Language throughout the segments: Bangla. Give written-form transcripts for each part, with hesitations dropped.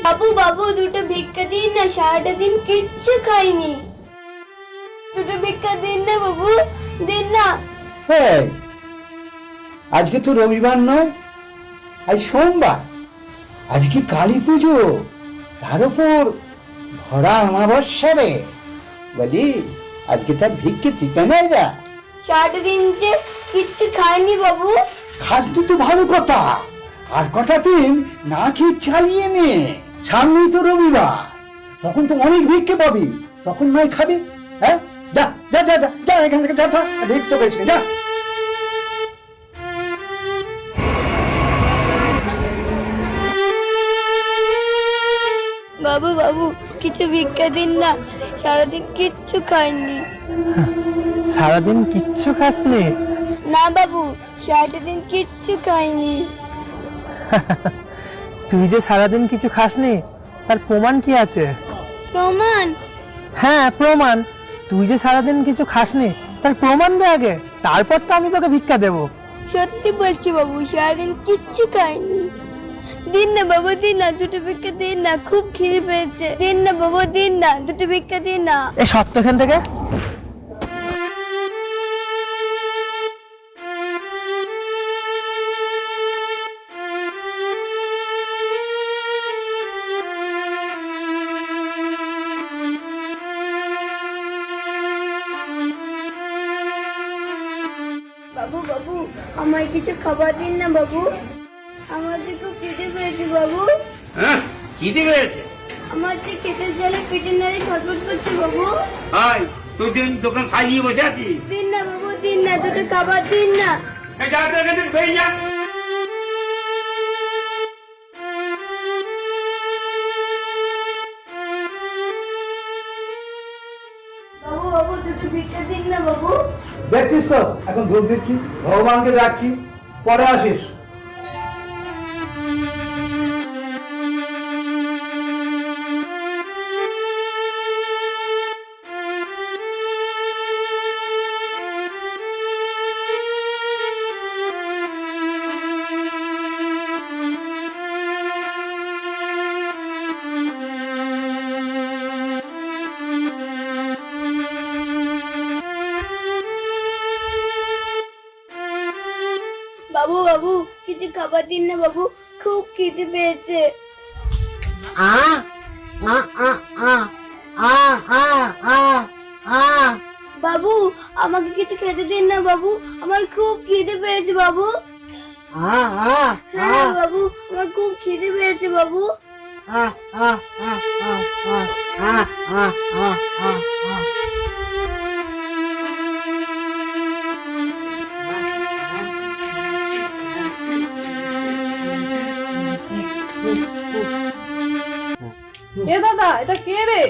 বাবু বাবু দুটো ভিক্ষা দিন না, সারাটা দিন কিচ্ছু খাইনি। দুটো ভিক্ষা দিন না বাবু, দিন না। এই, আজকে তো রবিবার নয়, আজ সোমবার, আজকে কালী পুজো, তার উপর ভরা অমাবস্যা রে। বলি আজকে তার ভিক্ষে দিতে নাই না? সারাটা দিন যে কিচ্ছু খাইনি বাবু। খাদ্য তো ভালো কথা, আর কটা দিন না খেয়ে চালিয়ে নে। সামনেই তো রবিবার, তখন তো অনেক ভিক্ষে পাবি, তখন নয় খাবি। হ্যাঁ, যা যা যা যা যা এখান থেকে, যা, ভিক্ষে করিস নে, যা। বাবু বাবু কিছু ভিক্ষা দিন না, সারাদিন কিচ্ছু খাইনি। সারাদিন কিচ্ছু খাসনি? না বাবু, সারাটা দিন কিচ্ছু খাইনি। তুই যে সারাদিন কিছু খাসনি তার প্রমাণ কি আছে? প্রমাণ? হ্যাঁ প্রমাণ। তুই যে সারাদিন কিছু খাসনি তার প্রমাণ দে আগে, তারপর তো আমি তোকে ভিক্ষা দেব। সত্যি বলছি বাবু, সারাদিন কিচ্ছু খাইনি। দিন না বাবু, দিন না, দুটো ভিক্ষা দিন না, খুব খিদে পেয়েছে। দিন না বাবু, দিন না, দুটো ভিক্ষা দিন না। এই সত্য এখান থেকে। বাবু বাবু আমায় কিছু খাবার দিন না বাবু, আমাদের খুব খিদে পেয়েছে বাবু। হ্যাঁ, খিদে পেয়েছে? আমার যে খেতে গেলে পেটের নাড়ি ছটফট করছে বাবু। হাই, তুই দিন দোকান সাজিয়ে বসে আছিস? দিন না বাবু, দিন না, দুটো খাবার দিন না। এই যা তো এখান থেকে বেরিয়ে যা। বাবু বাবু দুটো ভিক্ষা দিন না বাবু। দেখছিস তো এখন ধূপ দিচ্ছি, ভগবানকে রাখছি, পরে আসিস। বাবু বাবু কিছু খাবার দিন না বাবু, খুব খিদে পেয়েছে। বাবু আমাকে কিছু খেতে দিন না বাবু, আমার খুব খিদে পেয়েছে বাবু। হ্যাঁ বাবু, আমার খুব খিদে পেয়েছে বাবু। এ দাদা, এটা কে রে?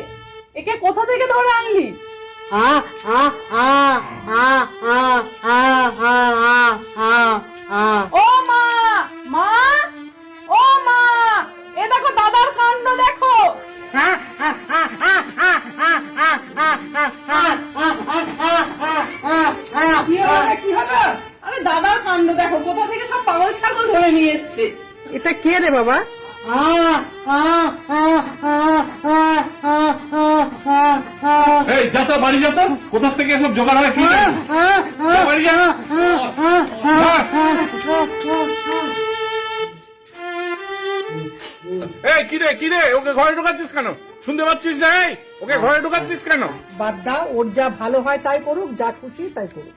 একে কোথা থেকে ধরে আনলি? ও মা, মা, ও মা, এ দেখো দাদার কাণ্ড দেখো। কি হবে, কি হবে? আরে দাদার কাণ্ড দেখো, কোথা থেকে সব পাগল ছাগল ধরে নিয়ে এসছে। এটা কে রে বাবা? এই যা তো বাড়ি যা তো, কোথা থেকে এসব জোগাড় হয় কি জানি? যা বাড়ি যা। এই কিরে কিরে, ওকে ঘরে ঢোকাচ্ছিস কেন? শুনতে পাচ্ছিস না? এই ওকে ঘরে ঢোকাচ্ছিস কেন? বাদ দাও, ওর যা ভালো হয় তাই করুক, যা খুশি তাই করুক।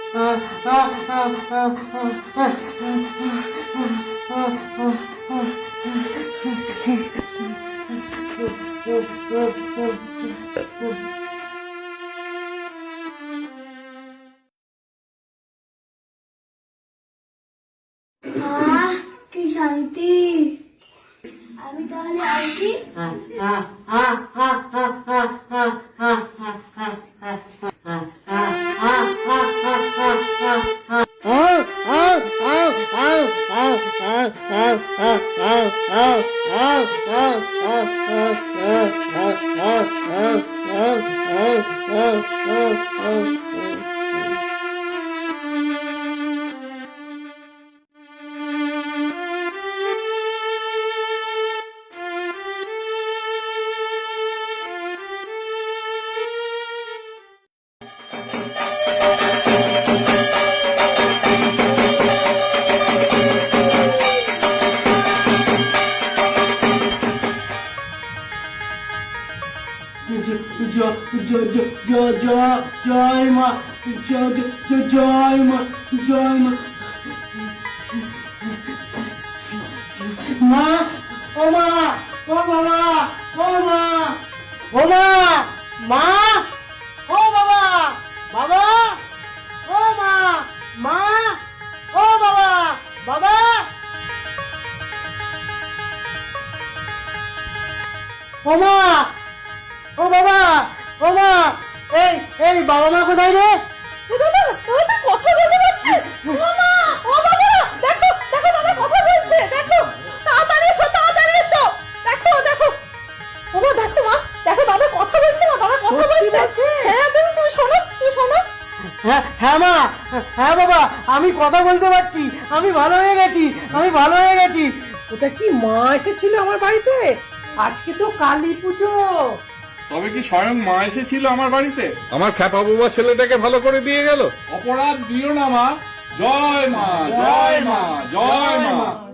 আহ কি শান্তি। আমি তাহলে আসি। জয় মা, জয় মা, জয় মা। মা, ও মা, ও বাবা, ও মা, ও মা, মা, ও বাবা, বাবা, ও মা, মা, ও বাবা, বাবা। ও মা, ও বাবা, ও মা, এই বাবা মা কোথায় রে? দাদা দাদা কথা বলতে পারছে। ও মা, ও বাবা, দেখো দেখো দাদা কথা বলছে, দেখো তাড়াতাড়ি এসো, তাড়াতাড়ি এসো, দেখো দেখো। ও মা দেখো, মা দেখো দাদা কথা বলছে, না দাদা কথা বলছে। হ্যাঁ তুমি শোনো, তুমি শোনো। হ্যাঁ মা, হ্যাঁ বাবা, আমি কথা বলতে পারছি, আমি ভালো হয়ে গেছি, আমি ভালো হয়ে গেছি। ওটা কি মা এসেছিল আমার বাড়িতে? আজকে তো কালী পুজো। তবে কি স্বয়ং মা এসেছিল আমার বাড়িতে? আমার খ্যাপা বাবা ছেলেটাকে ভালো করে দিয়ে গেল। অপরাধ দিও না মা। জয় মা, জয় মা, জয় মা।